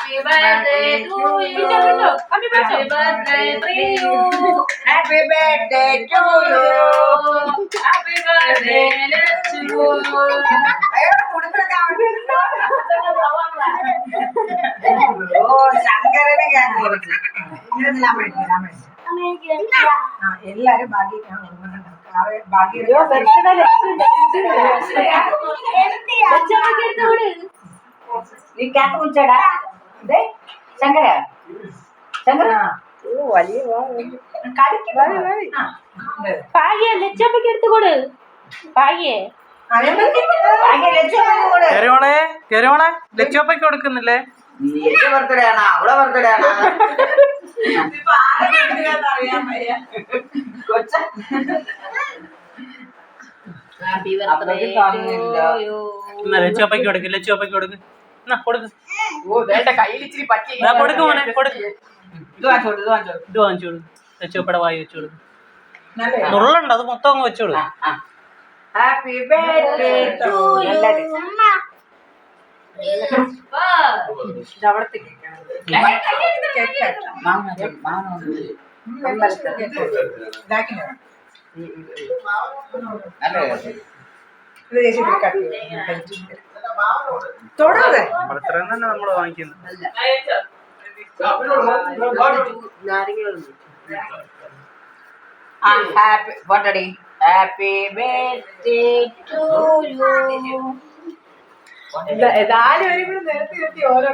Happy birthday to you. Happy birthday to you. Happy birthday to you. Happy birthday to you. ശങ്കരനെ cake കൊടുത്തു. എല്ലാരും ഭാഗ്യം നീ cake കുടിച്ചടാ. Shankara Shankara വലിയ പാകിയ ലച്ചമ്മക്ക് എടുത്തു കൊടു. പാകിയേ ലച്ചോപ്പയ്ക്ക് കൊടുക്കുന്നില്ലേ? എന്റെ ബർത്ത്ഡേ ആണോ അവളെ ബർത്ത്ഡേ ആണോ? കൊച്ച ലച്ചോപ്പയ്ക്ക് കൊടുക്ക്. ലച്ചോപ്പയ്ക്ക് കൊടുക്ക്. കൊടുക്ക്. കൊടുക്ക് മോനെ കൊടുക്ക്. ഇത് വാങ്ങിച്ചു കൊടുക്ക്. ലച്ചോപ്പയുടെ വായി വെച്ചു കൊടുക്ക്. നുള്ളുണ്ട്, അത് മൊത്തം അങ്ങ് വെച്ചു കൊടുക്കും. Happy birthday to you. തൊടാതെ ഇത്രയും തന്നെ നമ്മള് വാങ്ങിക്കുന്നത്. Happy birthday. Happy birthday to you. ഏതായാലും ഒരു നേരത്തെ ഓരോ